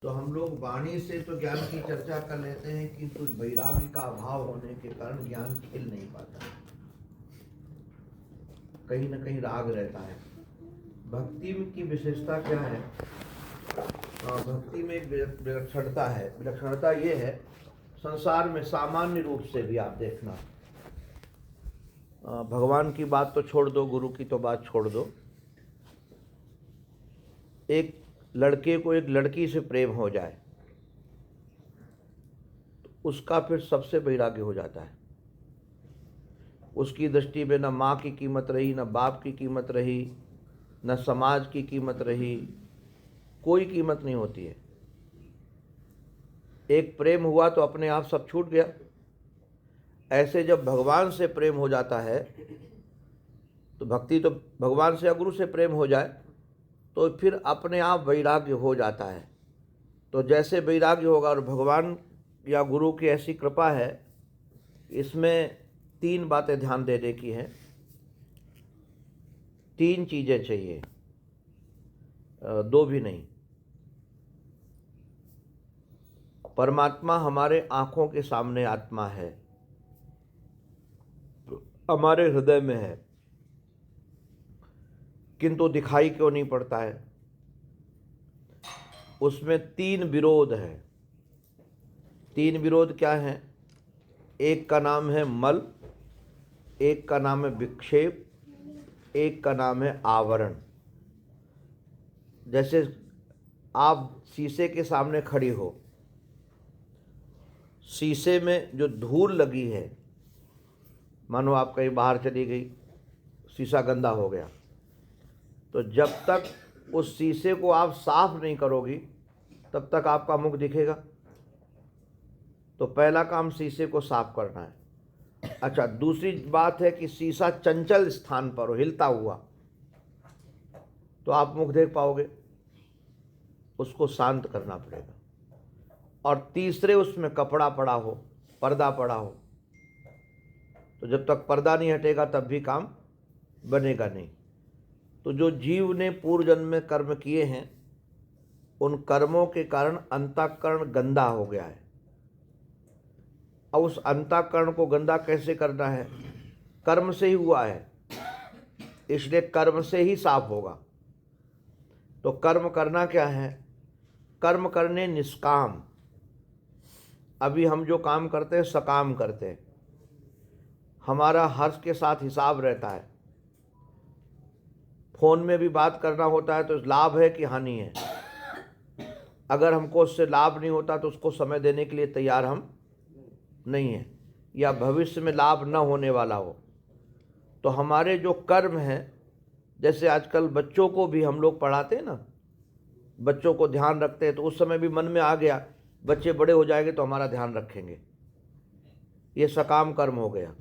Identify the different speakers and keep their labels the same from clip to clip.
Speaker 1: तो हम लोग वाणी से तो ज्ञान की चर्चा कर लेते हैं, किंतु वैराग्य का अभाव होने के कारण ज्ञान खिल नहीं पाता, कहीं ना कहीं राग रहता है। भक्ति की विशेषता क्या है? भक्ति में एक विलक्षणता है। विलक्षणता ये है, संसार में सामान्य रूप से भी आप देखना, भगवान की बात तो छोड़ दो, गुरु की तो बात छोड़ दो, एक लड़के को एक लड़की से प्रेम हो जाए तो उसका फिर सबसे वैराग्य हो जाता है। उसकी दृष्टि में न माँ की कीमत रही, न बाप की कीमत रही, न समाज की कीमत रही, कोई कीमत नहीं होती है। एक प्रेम हुआ तो अपने आप सब छूट गया। ऐसे जब भगवान से प्रेम हो जाता है तो भक्ति तो भगवान से या गुरु से प्रेम हो जाए तो फिर अपने आप वैराग्य हो जाता है। तो जैसे वैराग्य होगा, और भगवान या गुरु की ऐसी कृपा है, इसमें तीन बातें ध्यान देने की हैं। तीन चीज़ें चाहिए, दो भी नहीं। परमात्मा हमारे आँखों के सामने आत्मा है, हमारे हृदय में है, किंतु दिखाई क्यों नहीं पड़ता है? उसमें तीन विरोध हैं। तीन विरोध क्या हैं? एक का नाम है मल, एक का नाम है विक्षेप, एक का नाम है आवरण। जैसे आप शीशे के सामने खड़ी हो, शीशे में जो धूल लगी है, मानो आप कहीं बाहर चली गई, शीशा गंदा हो गया, तो जब तक उस शीशे को आप साफ नहीं करोगी तब तक आपका मुख दिखेगा। तो पहला काम शीशे को साफ करना है। अच्छा, दूसरी बात है कि शीशा चंचल स्थान पर हो, हिलता हुआ, तो आप मुख देख पाओगे, उसको शांत करना पड़ेगा। और तीसरे, उसमें कपड़ा पड़ा हो, पर्दा पड़ा हो, तो जब तक पर्दा नहीं हटेगा तब भी काम बनेगा नहीं। तो जो जीव ने पूर्व जन्म में कर्म किए हैं, उन कर्मों के कारण अंतःकरण गंदा हो गया है। अब उस अंतःकरण को गंदा कैसे करना है? कर्म से ही हुआ है, इसलिए कर्म से ही साफ होगा। तो कर्म करना क्या है? कर्म करने निष्काम। अभी हम जो काम करते हैं सकाम करते हैं, हमारा हर्ष के साथ हिसाब रहता है। फोन में भी बात करना होता है तो लाभ है कि हानि है। अगर हमको उससे लाभ नहीं होता तो उसको समय देने के लिए तैयार हम नहीं हैं, या भविष्य में लाभ न होने वाला हो। तो हमारे जो कर्म हैं, जैसे आजकल बच्चों को भी हम लोग पढ़ाते हैं ना, बच्चों को ध्यान रखते हैं, तो उस समय भी मन में आ गया बच्चे बड़े हो जाएंगे तो हमारा ध्यान रखेंगे, ये सकाम कर्म हो गया।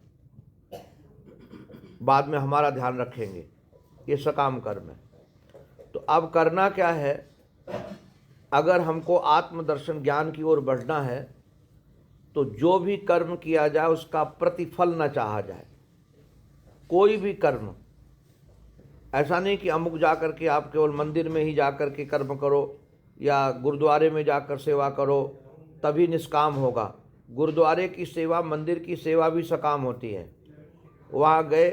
Speaker 1: बाद में हमारा ध्यान रखेंगे, ये सकाम कर्म है। तो अब करना क्या है? अगर हमको आत्मदर्शन ज्ञान की ओर बढ़ना है तो जो भी कर्म किया जाए उसका प्रतिफल न चाहा जाए। कोई भी कर्म, ऐसा नहीं कि अमुक जा कर के आप केवल मंदिर में ही जा कर के कर्म करो या गुरुद्वारे में जाकर सेवा करो तभी निष्काम होगा। गुरुद्वारे की सेवा, मंदिर की सेवा भी सकाम होती है। वहाँ गए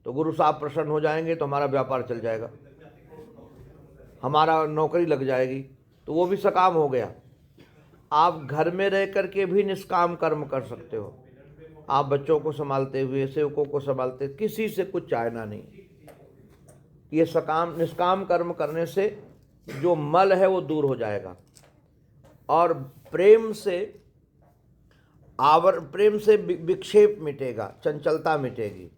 Speaker 1: तो गुरु साहब प्रसन्न हो जाएंगे तो हमारा व्यापार चल जाएगा, हमारा नौकरी लग जाएगी, तो वो भी सकाम हो गया। आप घर में रह कर के भी निष्काम कर्म कर सकते हो। आप बच्चों को संभालते हुए, सेवकों को संभालते, किसी से कुछ चाहना नहीं। ये सकाम निष्काम कर्म करने से जो मल है वो दूर हो जाएगा, और प्रेम से विक्षेप मिटेगा, चंचलता मिटेगी।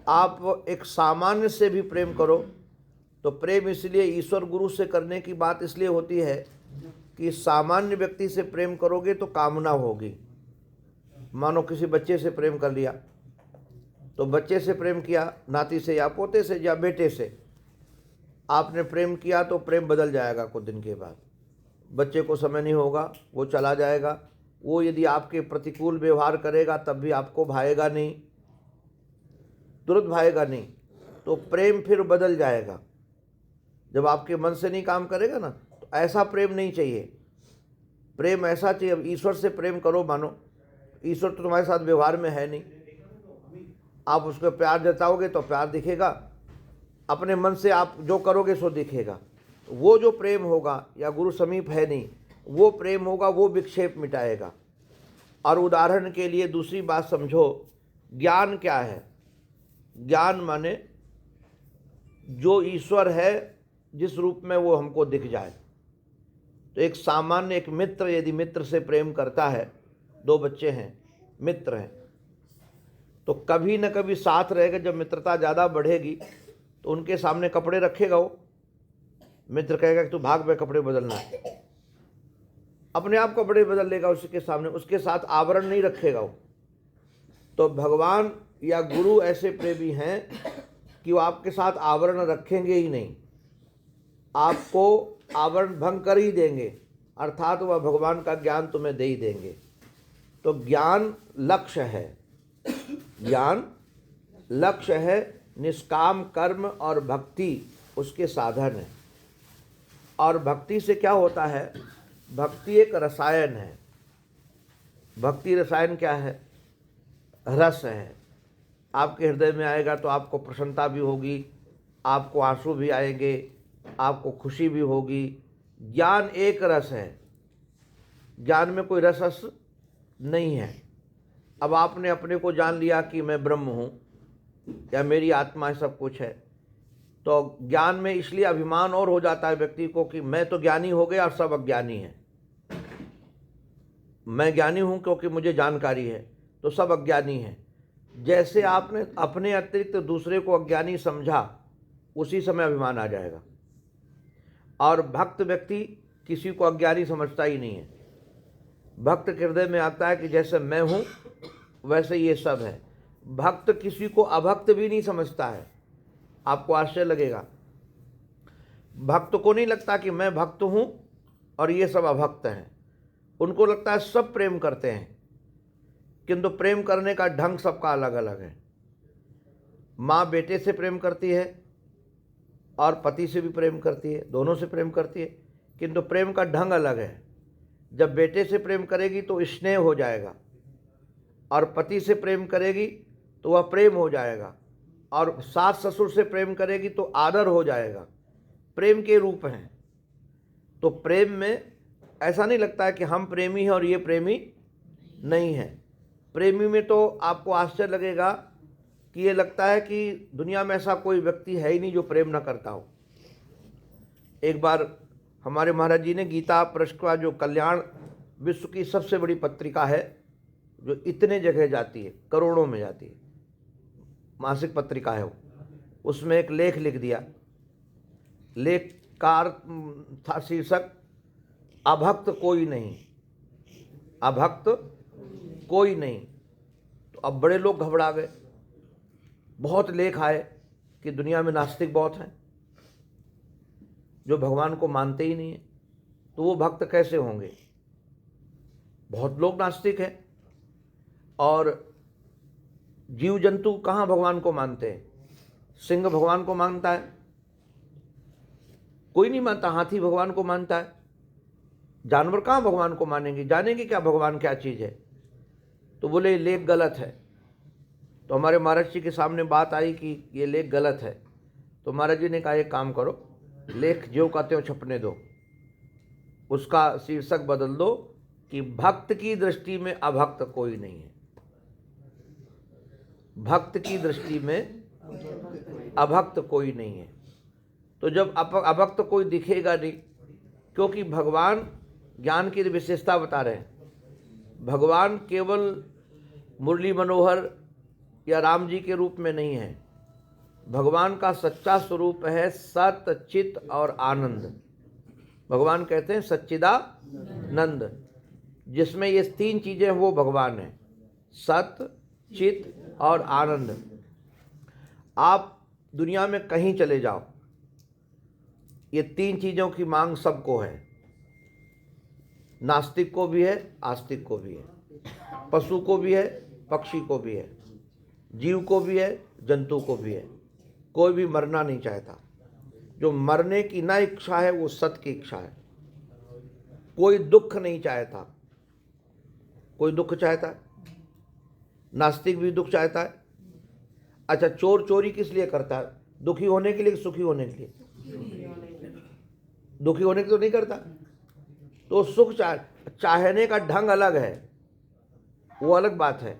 Speaker 1: आप एक सामान्य से भी प्रेम करो तो प्रेम इसलिए ईश्वर गुरु से करने की बात इसलिए होती है कि सामान्य व्यक्ति से प्रेम करोगे तो कामना होगी। मानो किसी बच्चे से प्रेम कर लिया, तो बच्चे से प्रेम किया, नाती से या पोते से या बेटे से आपने प्रेम किया, तो प्रेम बदल जाएगा कुछ दिन के बाद। बच्चे को समय नहीं होगा, वो चला जाएगा। वो यदि आपके प्रतिकूल व्यवहार करेगा तब भी आपको भाएगा नहीं, तुरंत भाएगा नहीं, तो प्रेम फिर बदल जाएगा। जब आपके मन से नहीं काम करेगा ना, तो तो ऐसा प्रेम नहीं चाहिए। प्रेम ऐसा चाहिए, अब ईश्वर से प्रेम करो, मानो ईश्वर तो तुम्हारे साथ व्यवहार में है नहीं, आप उसको प्यार जताओगे तो प्यार दिखेगा, अपने मन से आप जो करोगे सो दिखेगा। वो जो प्रेम होगा, या गुरु समीप है नहीं, वो प्रेम होगा, वो विक्षेप मिटाएगा। और उदाहरण के लिए दूसरी बात समझो, ज्ञान क्या है? ज्ञान माने जो ईश्वर है जिस रूप में वो हमको दिख जाए। तो एक सामान्य एक मित्र यदि मित्र से प्रेम करता है, दो बच्चे हैं, मित्र हैं, तो कभी न कभी साथ रहेगा। जब मित्रता ज़्यादा बढ़ेगी तो उनके सामने कपड़े रखेगा, वो मित्र कहेगा कि तू भाग में कपड़े बदलना है, अपने आप कपड़े बदल लेगा उसके सामने, उसके साथ आवरण नहीं रखेगा वो। तो भगवान या गुरु ऐसे प्रेमी हैं कि वो आपके साथ आवरण रखेंगे ही नहीं, आपको आवरण भंग कर ही देंगे, अर्थात वह भगवान का ज्ञान तुम्हें दे ही देंगे। तो ज्ञान लक्ष्य है, ज्ञान लक्ष्य है, निष्काम कर्म और भक्ति उसके साधन है। और भक्ति से क्या होता है? भक्ति एक रसायन है। भक्ति रसायन क्या है? रस है। आपके हृदय में आएगा तो आपको प्रसन्नता भी होगी, आपको आंसू भी आएंगे, आपको खुशी भी होगी। ज्ञान एक रस है, ज्ञान में कोई रस नहीं है। अब आपने अपने को जान लिया कि मैं ब्रह्म हूँ या मेरी आत्मा सब कुछ है, तो ज्ञान में इसलिए अभिमान और हो जाता है व्यक्ति को कि मैं तो ज्ञानी हो गया और सब अज्ञानी है। मैं ज्ञानी हूँ क्योंकि मुझे जानकारी है, तो सब अज्ञानी है। जैसे आपने अपने अतिरिक्त दूसरे को अज्ञानी समझा, उसी समय अभिमान आ जाएगा। और भक्त व्यक्ति किसी को अज्ञानी समझता ही नहीं है। भक्त के हृदय में आता है कि जैसे मैं हूँ वैसे ये सब है। भक्त किसी को अभक्त भी नहीं समझता है। आपको आश्चर्य लगेगा, भक्त को नहीं लगता कि मैं भक्त हूँ और ये सब अभक्त हैं। उनको लगता है सब प्रेम करते हैं, किंतु प्रेम करने का ढंग सबका अलग अलग है। माँ बेटे से प्रेम करती है और पति से भी प्रेम करती है, दोनों से प्रेम करती है, किंतु प्रेम का ढंग अलग है। जब बेटे से प्रेम करेगी तो स्नेह हो जाएगा, और पति से प्रेम करेगी तो वह प्रेम हो जाएगा, और सास ससुर से प्रेम करेगी तो आदर हो जाएगा। प्रेम के रूप हैं। तो प्रेम में ऐसा नहीं लगता है कि हम प्रेमी हैं और ये प्रेमी नहीं है। प्रेमी में तो आपको आश्चर्य लगेगा कि ये लगता है कि दुनिया में ऐसा कोई व्यक्ति है ही नहीं जो प्रेम ना करता हो। एक बार हमारे महाराज जी ने गीता पृष्ठा, जो कल्याण विश्व की सबसे बड़ी पत्रिका है, जो इतने जगह जाती है, करोड़ों में जाती है, मासिक पत्रिका है वो, उसमें एक लेख लिख दिया। लेख का था शीर्षक अभक्त कोई नहीं, अभक्त कोई नहीं। तो अब बड़े लोग घबरा गए, बहुत लेख आए कि दुनिया में नास्तिक बहुत हैं जो भगवान को मानते ही नहीं है, तो वो भक्त कैसे होंगे? बहुत लोग नास्तिक हैं, और जीव जंतु कहाँ भगवान को मानते हैं? सिंह भगवान को मानता है? कोई नहीं मानता। हाथी भगवान को मानता है? जानवर कहाँ भगवान को मानेंगे? जानेंगे क्या भगवान क्या चीज़ है? तो बोले लेख गलत है। तो हमारे महाराज जी के सामने बात आई कि ये लेख गलत है। तो महाराज जी ने कहा एक काम करो, लेख जो कहते हो छपने दो, उसका शीर्षक बदल दो कि भक्त की दृष्टि में अभक्त कोई नहीं है। भक्त की दृष्टि में अभक्त कोई नहीं है। तो जब अभक्त कोई दिखेगा नहीं, क्योंकि भगवान ज्ञान की विशेषता बता रहे हैं। भगवान केवल मुरली मनोहर या राम जी के रूप में नहीं है। भगवान का सच्चा स्वरूप है सत, चित और आनंद। भगवान कहते हैं सच्चिदानंद, जिसमें ये तीन चीज़ें वो भगवान है, सत, चित और आनंद। आप दुनिया में कहीं चले जाओ, ये तीन चीज़ों की मांग सबको है। नास्तिक को भी है, आस्तिक को भी है, पशु को भी है, पक्षी को भी है, जीव को भी है, जंतु को भी है। कोई भी मरना नहीं चाहता। जो मरने की ना इच्छा है वो सत की इच्छा है। कोई दुख नहीं चाहता। कोई दुख चाहता है? नास्तिक भी दुख चाहता है। अच्छा, चोर चोरी किस लिए करता है? दुखी होने के लिए, सुखी होने के लिए? दुखी होने के लिए तो नहीं करता। तो सुख चाहने का ढंग अलग है, वो अलग बात है,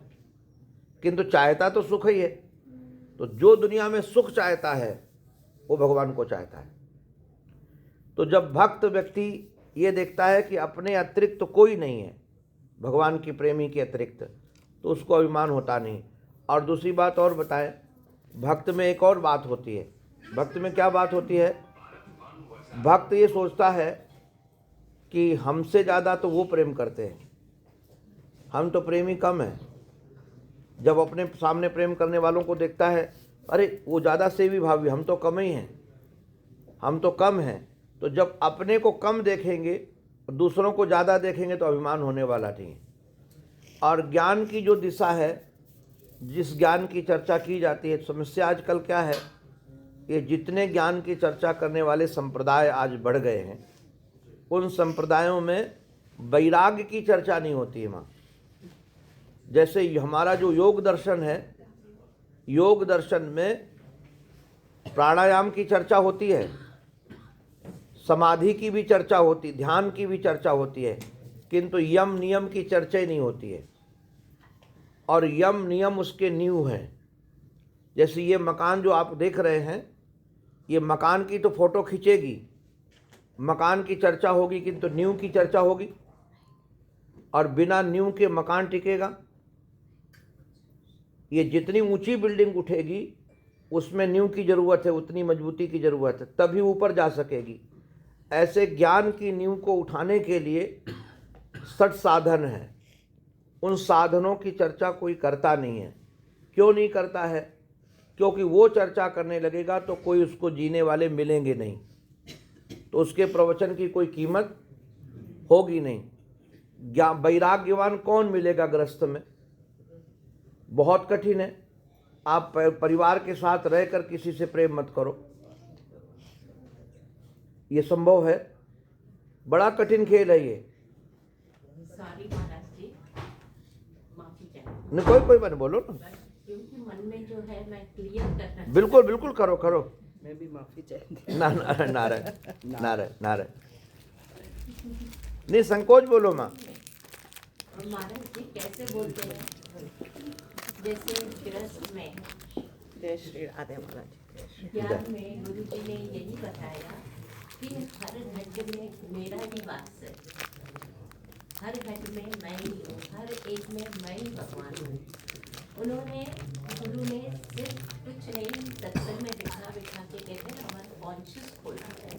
Speaker 1: किंतु चाहता तो सुख ही है। तो जो दुनिया में सुख चाहता है वो भगवान को चाहता है। तो जब भक्त व्यक्ति ये देखता है कि अपने अतिरिक्त तो कोई नहीं है, भगवान की प्रेमी के अतिरिक्त, तो उसको अभिमान होता नहीं। और दूसरी बात और बताएं, भक्त में एक और बात होती है। भक्त में क्या बात होती है? भक्त ये सोचता है कि हमसे ज़्यादा तो वो प्रेम करते हैं, हम तो प्रेमी कम हैं। जब अपने सामने प्रेम करने वालों को देखता है, अरे वो ज़्यादा सेवी भावी, हम तो कम ही हैं, हम तो कम हैं। तो जब अपने को कम देखेंगे, दूसरों को ज़्यादा देखेंगे, तो अभिमान होने वाला नहीं है। और ज्ञान की जो दिशा है, जिस ज्ञान की चर्चा की जाती है, समस्या आजकल क्या है, ये जितने ज्ञान की चर्चा करने वाले संप्रदाय आज बढ़ गए हैं, उन संप्रदायों में वैराग्य की चर्चा नहीं होती है माँ। जैसे हमारा जो योग दर्शन है, योग दर्शन में प्राणायाम की चर्चा होती है, समाधि की भी चर्चा होती, ध्यान की भी चर्चा होती है, किंतु यम नियम की चर्चा ही नहीं होती है। और यम नियम उसके नींव हैं। जैसे ये मकान जो आप देख रहे हैं, ये मकान की तो फोटो खींचेगी, मकान की चर्चा होगी, किंतु नींव की चर्चा होगी। और बिना नींव के मकान टिकेगा? ये जितनी ऊंची बिल्डिंग उठेगी उसमें नींव की ज़रूरत है, उतनी मजबूती की ज़रूरत है, तभी ऊपर जा सकेगी। ऐसे ज्ञान की नींव को उठाने के लिए 60 साधन हैं। उन साधनों की चर्चा कोई करता नहीं है। क्यों नहीं करता है? क्योंकि वो चर्चा करने लगेगा तो कोई उसको जीने वाले मिलेंगे नहीं, तो उसके प्रवचन की कोई कीमत होगी नहीं। वैराग्यवान कौन मिलेगा गृहस्थ में? बहुत कठिन है। आप परिवार के साथ रहकर किसी से प्रेम मत करो, ये संभव है? बड़ा कठिन खेल है ये।
Speaker 2: सॉरी महाराज जी, माफी चाहिए।
Speaker 1: नहीं, कोई बात, बोलो ना।
Speaker 2: क्योंकि मन में जो है मैं क्लियर करना।
Speaker 1: बिल्कुल बिल्कुल, करो करो।
Speaker 3: मैं भी माफी चाहिए।
Speaker 1: ना ना नारायण नहीं, संकोच बोलो माँ।
Speaker 2: महाराज जी कैसे बोलते हैं, जैसे गृहस्थ में
Speaker 3: जय श्री राधे महाराज।
Speaker 2: ज्ञान में गुरु जी ने यही बताया कि हर घट में मेरा ही वास है, हर घट में मैं ही हूँ, हर एक में मैं ही भगवान हूँ। उन्होंने, गुरु ने सिर्फ कुछ नहीं सत्संग में बिठा बिठा के कहते हैं हमारा कॉन्शियस खोला है।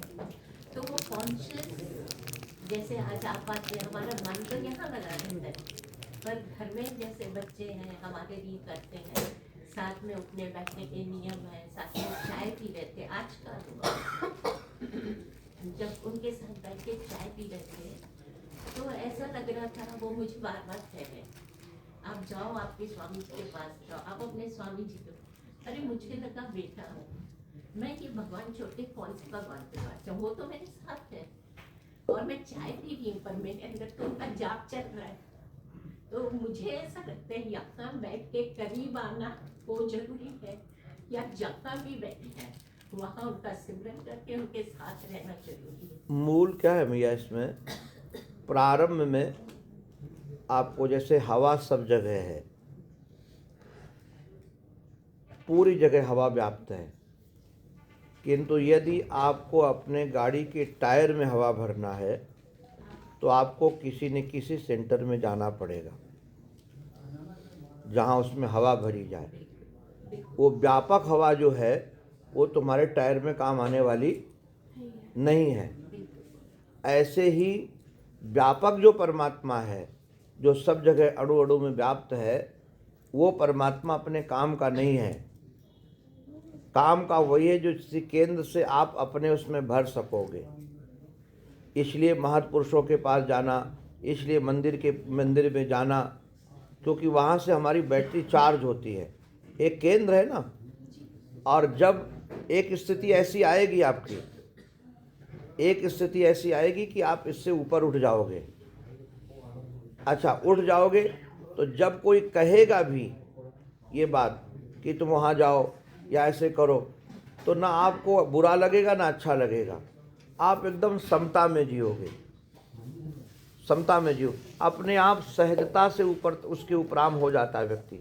Speaker 2: तो वो कॉन्शियस, जैसे आज आप आते हैं, हमारा मन तो यहाँ लगा रहता है, पर घर में जैसे बच्चे हैं हमारे लिए करते हैं, साथ में उठने बैठने के नियम है, साथ में चाय पी रहे थे आज का, जब उनके साथ बैठ के चाय पी रहे थे तो ऐसा लग रहा था वो मुझे बार बार कह रहे, आप जाओ आपके स्वामी जी के पास जाओ, आप अपने स्वामी जी को। अरे मुझे लगा बेटा मैं ये भगवान छोटे कौन से भगवान के पास जाऊँ, वो तो मेरे साथ है और मैं चाय पी रही हूँ, पर मेरे अंदर तो उनका जाप चल रहा है। तो मुझे ऐसा लगता है यहाँ बैठ के करीब आना वो जरूरी है, या जहाँ भी बैठे हैं वहाँ उनका सिमरन करके उनके साथ रहना जरूरी है।
Speaker 1: मूल क्या है भैया इसमें? प्रारंभ में आपको जैसे हवा सब जगह है, पूरी जगह हवा व्याप्त है, किंतु यदि आपको अपने गाड़ी के टायर में हवा भरना है तो आपको किसी न किसी सेंटर में जाना पड़ेगा जहाँ उसमें हवा भरी जाए। वो व्यापक हवा जो है वो तुम्हारे टायर में काम आने वाली नहीं है। ऐसे ही व्यापक जो परमात्मा है, जो सब जगह अणु अणु में व्याप्त है, वो परमात्मा अपने काम का नहीं है। काम का वही है जो किसी केंद्र से आप अपने उसमें भर सकोगे। इसलिए महापुरुषों के पास जाना, इसलिए मंदिर में जाना, क्योंकि वहाँ से हमारी बैटरी चार्ज होती है। एक केंद्र है ना, और जब एक स्थिति ऐसी आएगी आपकी एक स्थिति ऐसी आएगी कि आप इससे ऊपर उठ जाओगे। अच्छा, उठ जाओगे तो जब कोई कहेगा भी ये बात कि तुम वहाँ जाओ या ऐसे करो, तो ना आपको बुरा लगेगा ना अच्छा लगेगा। आप एकदम समता में जियोगे, समता में जियो, अपने आप सहजता से ऊपर उसके उपराम हो जाता है व्यक्ति।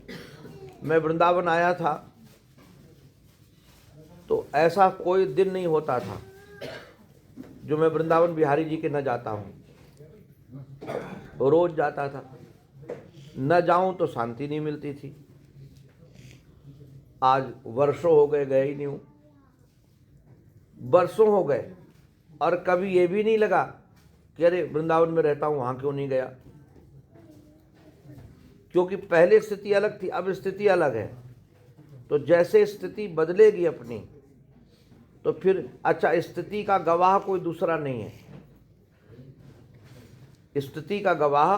Speaker 1: मैं वृंदावन आया था तो ऐसा कोई दिन नहीं होता था जो मैं वृंदावन बिहारी जी के न जाता हूँ, रोज जाता था। न जाऊं तो शांति नहीं मिलती थी। आज वर्षों हो गए, गए ही नहीं हूँ, वर्षों हो गए, और कभी ये भी नहीं लगा कि अरे वृंदावन में रहता हूँ, वहाँ क्यों नहीं गया। क्योंकि पहले स्थिति अलग थी, अब स्थिति अलग है। तो जैसे स्थिति बदलेगी अपनी, तो फिर अच्छा, स्थिति का गवाह कोई दूसरा नहीं है, स्थिति का गवाह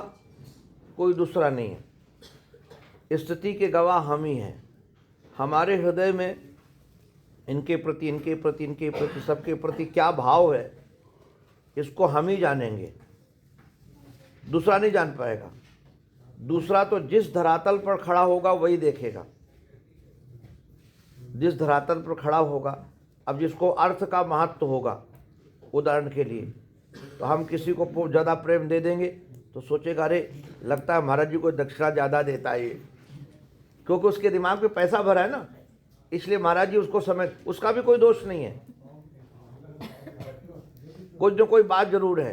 Speaker 1: कोई दूसरा नहीं है, स्थिति के गवाह हम ही हैं। हमारे हृदय में इनके प्रति, इनके प्रति, इनके प्रति, सबके प्रति क्या भाव है, इसको हम ही जानेंगे, दूसरा नहीं जान पाएगा। दूसरा तो जिस धरातल पर खड़ा होगा वही देखेगा, जिस धरातल पर खड़ा होगा। अब जिसको अर्थ का महत्व होगा, उदाहरण के लिए, तो हम किसी को ज़्यादा प्रेम दे देंगे तो सोचेगा अरे लगता है महाराज जी को दक्षिणा ज़्यादा देता है ये, क्योंकि उसके दिमाग में पैसा भरा है ना, इसलिए महाराज जी उसको समय, उसका भी कोई दोष नहीं है, कुछ न कोई बात जरूर है।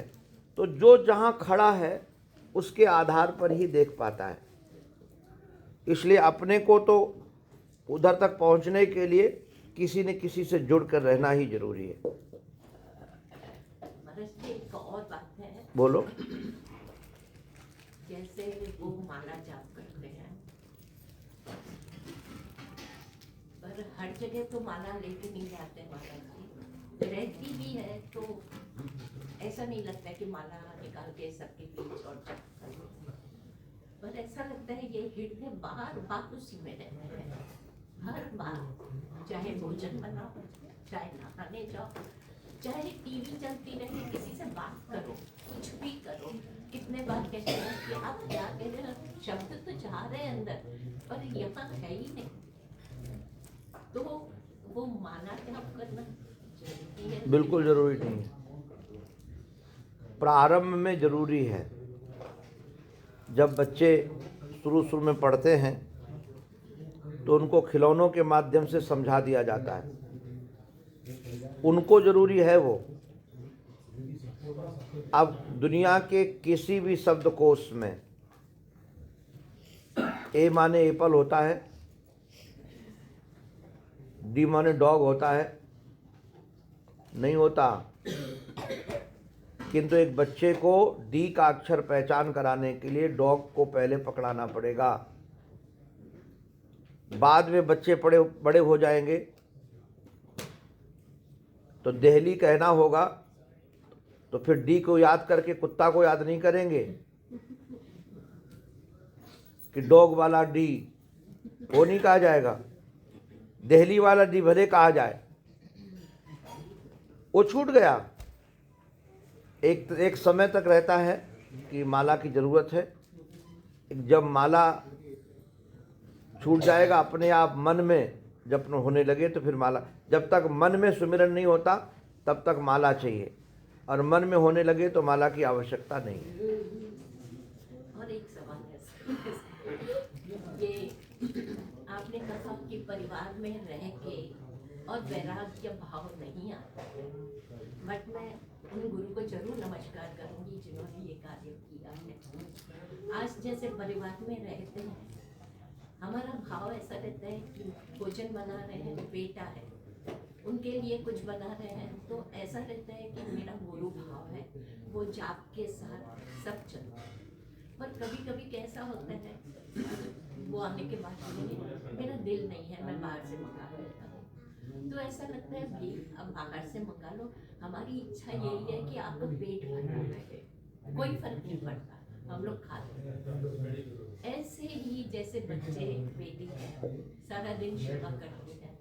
Speaker 1: तो जो जहाँ खड़ा है उसके आधार पर ही देख पाता है। इसलिए अपने को तो उधर तक पहुँचने के लिए किसी न किसी से जुड़ कर रहना ही जरूरी है।
Speaker 2: महाराज जी, एक और बात है।
Speaker 1: बोलो।
Speaker 2: जैसे वो माला जाप करते हैं, पर हर जगह तो माला लेके नहीं जाते महाराज जी। रहती भी है तो ऐसा नहीं लगता है कि माला निकाल के सबके बीच और जप करो, पर ऐसा लगता है ये हृदय बार बार उसी में रहते हैं। हर बार, चाहे भोजन बनाओ, चाहे नहाने जाओ, चाहे टीवी चलती रहे, किसी से बात करो, कुछ भी करो, कितने बार कहते हैं कि आप क्या कह रहे हैं, शब्द तो जा रहे हैं अंदर पर यहाँ है ही नहीं। तो वो माला जाप करना जरूरी है?
Speaker 1: बिल्कुल जरूरी नहीं है, प्रारंभ में जरूरी है। जब बच्चे शुरू में पढ़ते हैं तो उनको खिलौनों के माध्यम से समझा दिया जाता है, उनको जरूरी है वो। अब दुनिया के किसी भी शब्दकोश में ए माने एप्पल होता है, डी माने डॉग होता है, नहीं होता। किंतु एक बच्चे को डी का अक्षर पहचान कराने के लिए डॉग को पहले पकड़ाना पड़ेगा। बाद में बच्चे बड़े हो जाएंगे तो दहली कहना होगा, तो फिर डी को याद करके कुत्ता को याद नहीं करेंगे कि डॉग वाला डी, वो नहीं कहा जाएगा। दहली वाला डी भले कहा जाए, वो छूट गया। एक समय तक रहता है कि माला की ज़रूरत है, जब माला छूट जाएगा अपने आप मन में जब होने लगे तो फिर माला, जब तक मन में सुमिरन नहीं होता तब तक माला चाहिए, और मन में होने लगे तो माला की आवश्यकता नहीं है।
Speaker 2: और एक सवाल है, ये आपने कहा कि परिवार में रह के और वैराग्य भाव नहीं आता है, बट मैं उन गुरु को जरूर नमस्कार करूंगी जिन्होंने ये कार्य किया है। आज जैसे परिवार में रहते हैं, हमारा भाव ऐसा रहता है कि भोजन बना रहे हैं, बेटा है, उनके लिए कुछ बना रहे हैं, तो ऐसा रहता है कि मेरा गुरु भाव है, वो जाप के साथ सब चलता है। पर कभी कभी कैसा होता है, वो आने के बाद मेरा दिल नहीं है, मैं बाहर से मंगा लेता हूँ। तो ऐसा लगता है भाई अब बाहर से मंगा लो, हमारी इच्छा यही है कि आपका पेट भरा रहे, कोई फर्क नहीं पड़ता, हम लोग खाते हैं। ऐसे ही जैसे बच्चे बेटी है, सारा दिन सेवा करते हैं,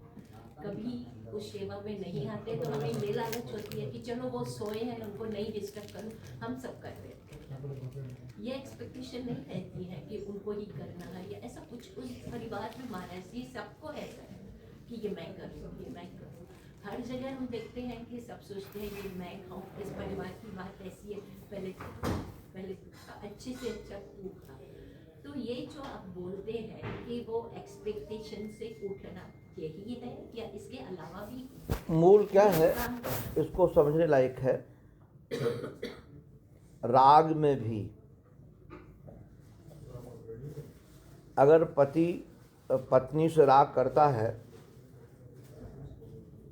Speaker 2: कभी उस सेवा में नहीं आते तो हमें ये लालच होती है कि चलो वो सोए हैं, उनको नहीं डिस्टर्ब करो, हम सब कर रहे हैं। ये एक्सपेक्टेशन नहीं रहती है कि उनको ही करना है या ऐसा कुछ। उस परिवार में महाराज जी सबको ऐसा है कि ये मैं करूँ, ये मैं करूँ। हर जगह हम देखते हैं कि सब सोचते हैं कि मैं खाऊं, इस परिवार की बात ऐसी है, पहले अच्छे से अच्छा तू खा। तो ये जो आप बोलते हैं कि वो एक्सपेक्टेशन से उठना, यही है या इसके अलावा भी
Speaker 1: मूल क्या है, इसको समझने लायक है। राग में भी अगर पति पत्नी से राग करता है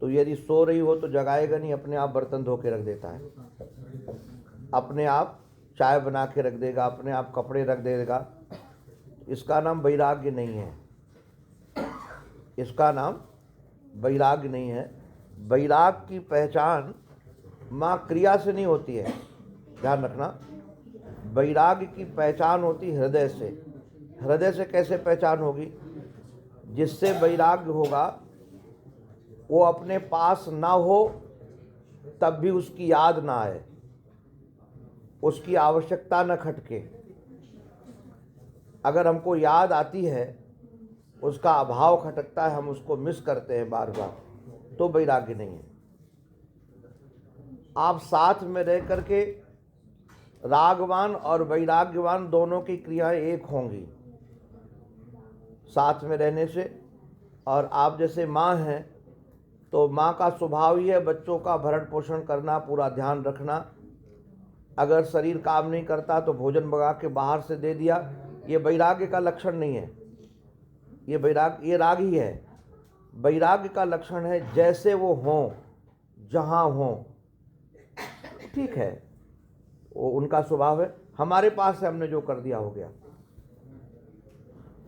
Speaker 1: तो यदि सो रही हो तो जगाएगा नहीं, अपने आप बर्तन धो के रख देता है, अपने आप चाय बना के रख देगा, अपने आप कपड़े रख देगा। इसका नाम वैराग्य नहीं है, इसका नाम वैराग्य नहीं है। वैराग्य की पहचान माँ क्रिया से नहीं होती है, ध्यान रखना। वैराग्य की पहचान होती हृदय से। हृदय से कैसे पहचान होगी? जिससे वैराग्य होगा वो अपने पास ना हो तब भी उसकी याद ना आए, उसकी आवश्यकता न खटके। अगर हमको याद आती है, उसका अभाव खटकता है, हम उसको मिस करते हैं बार बार, तो वैराग्य नहीं है। आप साथ में रह करके रागवान और वैराग्यवान दोनों की क्रियाएं एक होंगी साथ में रहने से। और आप जैसे माँ हैं तो माँ का स्वभाव ही है बच्चों का भरण पोषण करना, पूरा ध्यान रखना। अगर शरीर काम नहीं करता तो भोजन मंगा के बाहर से दे दिया। ये वैराग्य का लक्षण नहीं है, ये वैराग्य, ये राग ही है। वैराग्य का लक्षण है जैसे वो हों, जहाँ हों, ठीक है, वो उनका स्वभाव है। हमारे पास है, हमने जो कर दिया हो गया,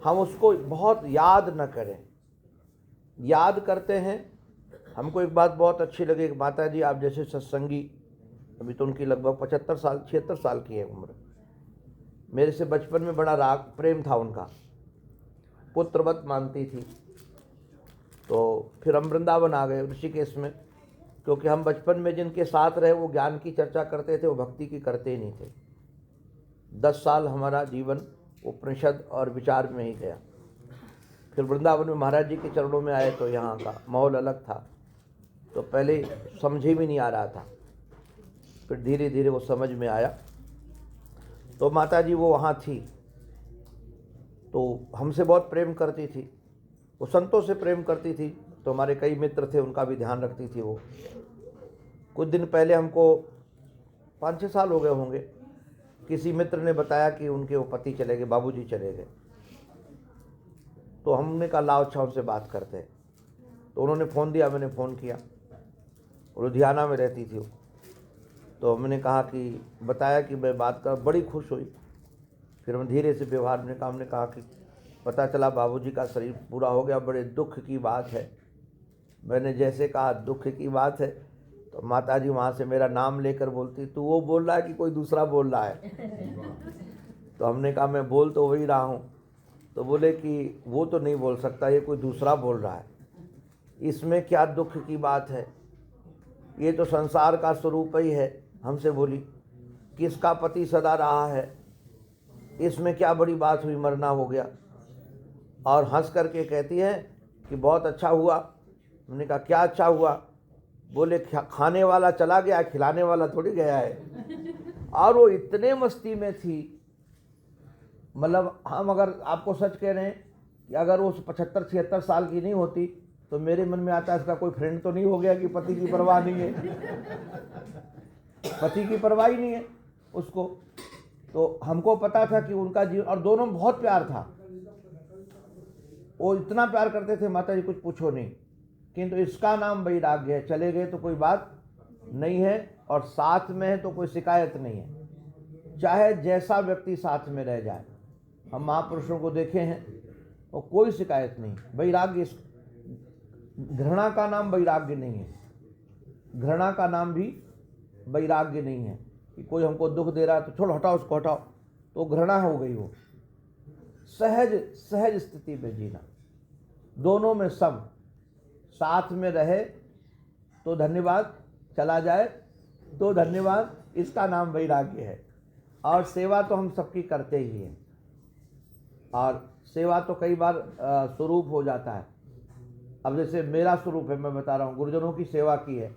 Speaker 1: हम उसको बहुत याद न करें। याद करते हैं। हमको एक बात बहुत अच्छी लगी, माता जी आप जैसे सत्संगी, अभी तो उनकी लगभग 75 साल 76 साल की है उम्र, मेरे से बचपन में बड़ा राग प्रेम था उनका, पुत्रवत मानती थी। तो फिर हम वृंदावन आ गए ऋषिकेश में, क्योंकि हम बचपन में जिनके साथ रहे वो ज्ञान की चर्चा करते थे, वो भक्ति की करते ही नहीं थे। 10 साल हमारा जीवन उपनिषद और विचार में ही गया। फिर वृंदावन में महाराज जी के चरणों में आए तो यहाँ का माहौल अलग था। तो पहले समझ ही भी नहीं आ रहा था, फिर धीरे धीरे वो समझ में आया। तो माता जी वो वहाँ थी, तो हमसे बहुत प्रेम करती थी, वो संतों से प्रेम करती थी। तो हमारे कई मित्र थे, उनका भी ध्यान रखती थी वो। कुछ दिन पहले हमको 5-6 साल हो गए होंगे, किसी मित्र ने बताया कि उनके वो पति चले गए, बाबूजी चले गए। तो हमने कहा लाओ अच्छा उनसे बात करते हैं। तो उन्होंने फ़ोन दिया, मैंने फ़ोन किया, लुधियाना में रहती थी वो। तो मैंने कहा कि बताया कि मैं बात कर, बड़ी खुश हुई। फिर हम धीरे से व्यवहार में काम ने कहा कि पता चला बाबूजी का शरीर पूरा हो गया, बड़े दुख की बात है। मैंने जैसे कहा दुख की बात है, तो माता जी वहाँ से मेरा नाम लेकर बोलती, तू वो बोल रहा है कि कोई दूसरा बोल रहा है? तो हमने कहा मैं बोल तो वही रहा हूँ। तो बोले कि वो तो नहीं बोल सकता, ये कोई दूसरा बोल रहा है, इसमें क्या दुख की बात है, ये तो संसार का स्वरूप ही है। हमसे बोली किसका पति सदा रहा है, इसमें क्या बड़ी बात हुई, मरना हो गया। और हंस करके कहती है कि बहुत अच्छा हुआ। हमने कहा क्या अच्छा हुआ? बोले खाने वाला चला गया, खिलाने वाला थोड़ी गया है। और वो इतने मस्ती में थी, मतलब हम अगर आपको सच कह रहे हैं कि अगर वो 75-76 साल की नहीं होती तो मेरे मन में आता है इसका कोई फ्रेंड तो नहीं हो गया कि पति की परवाह नहीं है, पति की परवाह ही नहीं है उसको। तो हमको पता था कि उनका जीवन, और दोनों में बहुत प्यार था, वो इतना प्यार करते थे माता जी कुछ पूछो नहीं। किंतु इसका नाम वैराग्य है, चले गए तो कोई बात नहीं है, और साथ में है तो कोई शिकायत नहीं है, चाहे जैसा व्यक्ति साथ में रह जाए। हम महापुरुषों को देखे हैं और कोई शिकायत नहीं। वैराग्य, घृणा का नाम वैराग्य नहीं है, घृणा का नाम भी वैराग्य नहीं है कि कोई हमको दुख दे रहा है तो छोड़ो, हटाओ उसको, हटाओ, तो घृणा हो गई। वो सहज स्थिति में जीना, दोनों में सम, साथ में रहे तो धन्यवाद, चला जाए तो धन्यवाद, इसका नाम वैराग्य है। और सेवा तो हम सबकी करते ही हैं, और सेवा तो कई बार स्वरूप हो जाता है। अब जैसे मेरा स्वरूप है, मैं बता रहा हूँ, गुरुजनों की सेवा की है,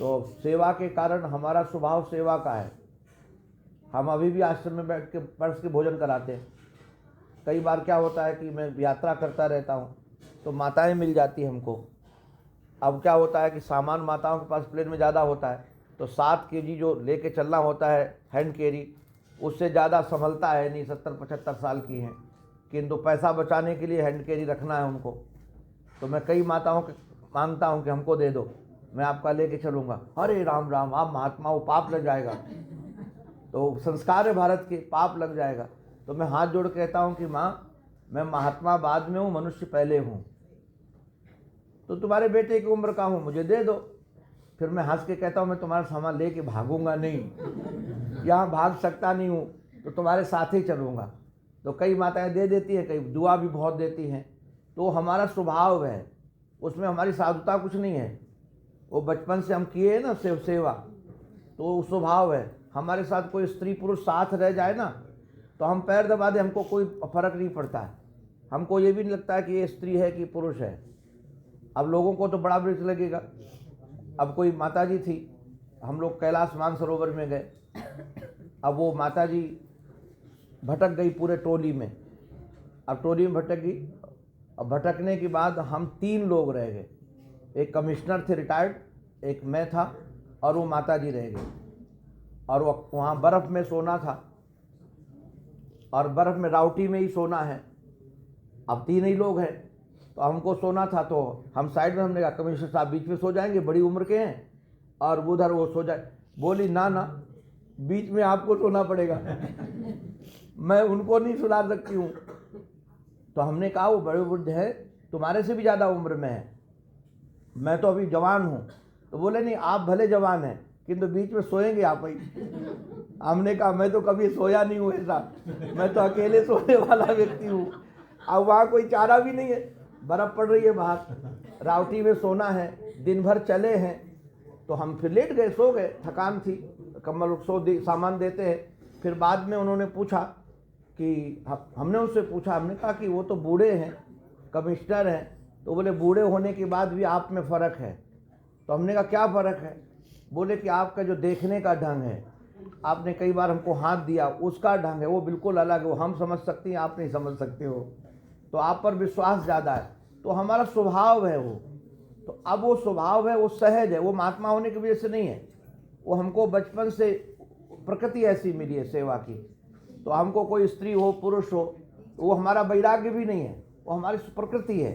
Speaker 1: तो सेवा के कारण हमारा स्वभाव सेवा का है। हम अभी भी आश्रम में बैठ के परस के भोजन कराते हैं। कई बार क्या होता है कि मैं यात्रा करता रहता हूँ तो माताएं मिल जाती हैं हमको। अब क्या होता है कि सामान माताओं के पास प्लेन में ज़्यादा होता है, तो 7 kg जो लेके चलना होता है हैंड कैरी, उससे ज़्यादा संभलता है नहीं। 70-75 साल की हैं, किंतु पैसा बचाने के लिए हैंड कैरी रखना है उनको। तो मैं कई माताओं के मांगता हूँ कि हमको दे दो, मैं आपका लेके चलूँगा। अरे राम राम, आप महात्मा, वो पाप लग जाएगा। तो संस्कार है भारत के, पाप लग जाएगा। तो मैं हाथ जोड़ कहता हूँ कि माँ, मैं महात्मा बाद में हूँ, मनुष्य पहले हूँ। तो तुम्हारे बेटे की उम्र का हूँ, मुझे दे दो। फिर मैं हंस के कहता हूँ, मैं तुम्हारा सामान लेके भागूंगा नहीं, यहाँ भाग सकता नहीं हूँ, तो तुम्हारे साथ ही चलूँगा। तो कई माताएं दे देती हैं, कई दुआ भी बहुत देती हैं। तो हमारा स्वभाव है, उसमें हमारी साधुता कुछ नहीं है। वो बचपन से हम किए हैं ना सेवा, तो वो स्वभाव है। हमारे साथ कोई स्त्री पुरुष साथ रह जाए ना, तो हम पैर दबा दें, हमको कोई फर्क नहीं पड़ता है। हमको ये भी नहीं लगता है कि ये स्त्री है कि पुरुष है। अब लोगों को तो बड़ा वृक्ष लगेगा। अब कोई माताजी थी, हम लोग कैलाश मानसरोवर में गए। अब वो माताजी भटक गई पूरे टोली में। अब टोली में भटक गई, अब भटकने के बाद हम 3 लोग रह गए। एक कमिश्नर थे रिटायर्ड, एक मैं था, और वो माताजी रह गई। और वो वहाँ बर्फ़ में सोना था, और बर्फ़ में राउटी में ही सोना है। अब 3 ही लोग हैं, तो हमको सोना था। तो हम साइड में, हमने कहा कमिश्नर साहब बीच में सो जाएंगे, बड़ी उम्र के हैं, और उधर वो सो जाए। बोली ना ना, बीच में आपको सोना पड़ेगा, मैं उनको नहीं सुला सकती हूँ। तो हमने कहा वो बड़े बुढ़ है, तुम्हारे से भी ज़्यादा उम्र में है, मैं तो अभी जवान हूँ। तो बोले नहीं, आप भले जवान हैं, किंतु बीच में सोएंगे आप ही। हमने कहा मैं तो कभी सोया नहीं हूँ ऐसा, मैं तो अकेले सोने वाला व्यक्ति हूँ। अब वहाँ कोई चारा भी नहीं है, बर्फ़ पड़ रही है बाहर, रावटी में सोना है, दिन भर चले हैं। तो हम फिर लेट गए, सो गए, थकान थी, कम्बल सामान देते हैं। फिर बाद में उन्होंने पूछा कि हमने उससे पूछा, हमने कहा कि वो तो बूढ़े हैं, कमिश्नर हैं। तो बोले बूढ़े होने के बाद भी आप में फ़र्क है। तो हमने कहा क्या फ़र्क है? बोले कि आपका जो देखने का ढंग है, आपने कई बार हमको हाथ दिया, उसका ढंग है वो बिल्कुल अलग है, वो हम समझ सकते हैं, आप नहीं समझ सकते हो, तो आप पर विश्वास ज़्यादा है। तो हमारा स्वभाव है वो। तो अब वो स्वभाव है, वो सहज है, वो महात्मा होने की वजह से नहीं है, वो हमको बचपन से प्रकृति ऐसी मिली है सेवा की। तो हमको कोई स्त्री हो पुरुष हो, वो हमारा वैराग्य भी नहीं है, वो हमारी प्रकृति है।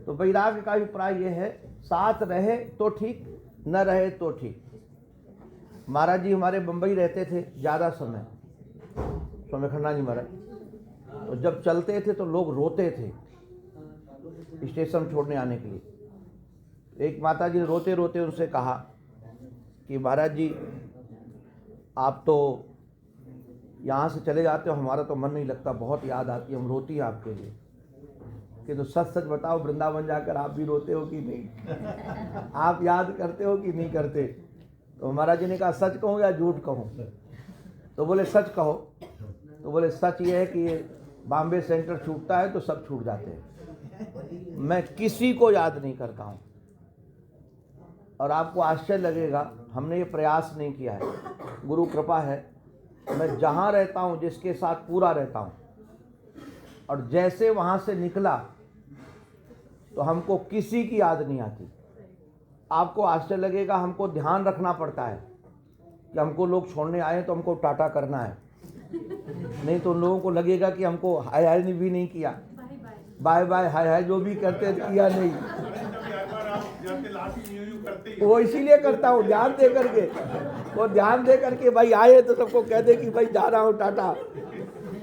Speaker 1: तो वैराग्य का अभिप्राय ये है, साथ रहे तो ठीक, न रहे तो ठीक। महाराज जी हमारे बम्बई रहते थे ज़्यादा समय, स्वामी खन्ना जी महाराज। तो जब चलते थे तो लोग रोते थे स्टेशन छोड़ने आने के लिए। एक माता जी ने रोते रोते उनसे कहा कि महाराज जी आप तो यहाँ से चले जाते हो, हमारा तो मन नहीं लगता, बहुत याद आती है, हम रोती हैं आपके लिए। कि तो सच सच बताओ, वृंदावन जाकर आप भी रोते हो कि नहीं? आप याद करते हो कि नहीं करते? तो महाराज जी ने कहा सच कहूँ या झूठ कहूँ? तो बोले सच कहो। तो बोले सच ये है कि बॉम्बे सेंटर छूटता है तो सब छूट जाते हैं, मैं किसी को याद नहीं करता हूँ। और आपको आश्चर्य लगेगा, हमने ये प्रयास नहीं किया है, गुरु कृपा है। मैं जहाँ रहता हूँ जिसके साथ पूरा रहता हूँ, और जैसे वहाँ से निकला तो हमको किसी की याद नहीं आती। आपको आश्चर्य लगेगा, हमको ध्यान रखना पड़ता है कि हमको लोग छोड़ने आए तो हमको टाटा करना है, नहीं तो लोगों को लगेगा कि हमको हाय हाय भी नहीं किया, बाय बाय हाय हाय जो भी करते किया नहीं। वो इसीलिए करता हूँ ध्यान दे करके, वो ध्यान दे करके भाई आए तो सबको कह दे कि भाई जा रहा हूँ टाटा।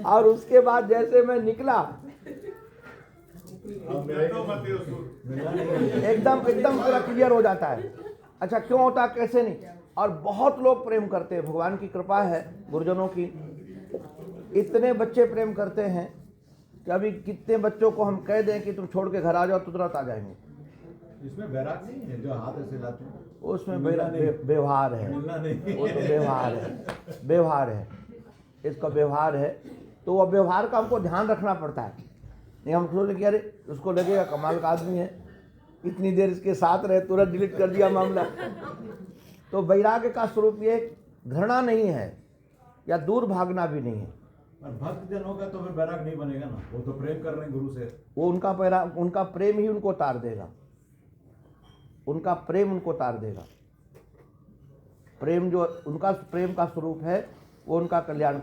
Speaker 1: और उसके बाद जैसे मैं निकला एकदम पूरा क्लियर हो जाता है। अच्छा क्यों होता, कैसे नहीं। और बहुत लोग प्रेम करते हैं, भगवान की कृपा है, गुरुजनों की, इतने बच्चे प्रेम करते हैं कि अभी कितने बच्चों को हम कह दें कि तुम छोड़ के घर आ जाओ तो तुरंत आ जाएंगे।
Speaker 4: इसमें बैराग नहीं है जो हाथ ऐसे लाते हैं?
Speaker 1: उसमें
Speaker 4: मिलना नहीं।
Speaker 1: व्यवहार है,
Speaker 4: मिलना नहीं।
Speaker 1: वो तो व्यवहार है, व्यवहार है, इसका व्यवहार है। तो वह व्यवहार का हमको ध्यान रखना पड़ता है। नहीं हम सोचे कि अरे उसको लगेगा कमाल का आदमी है, इतनी देर इसके साथ रहे तुरंत डिलीट कर दिया मामला। तो वैराग्य का स्वरूप ये घृणा नहीं है या दूर भागना भी नहीं है।
Speaker 4: और भक्त जनों का तो फिर बैराग नहीं बनेगा ना, वो तो प्रेम कर रहे हैं गुरु से।
Speaker 1: वो उनका प्रेम ही उनको उतार देगा, उनका प्रेम उनको उतार देगा। प्रेम जो उनका प्रेम का स्वरूप है वो उनका कल्याण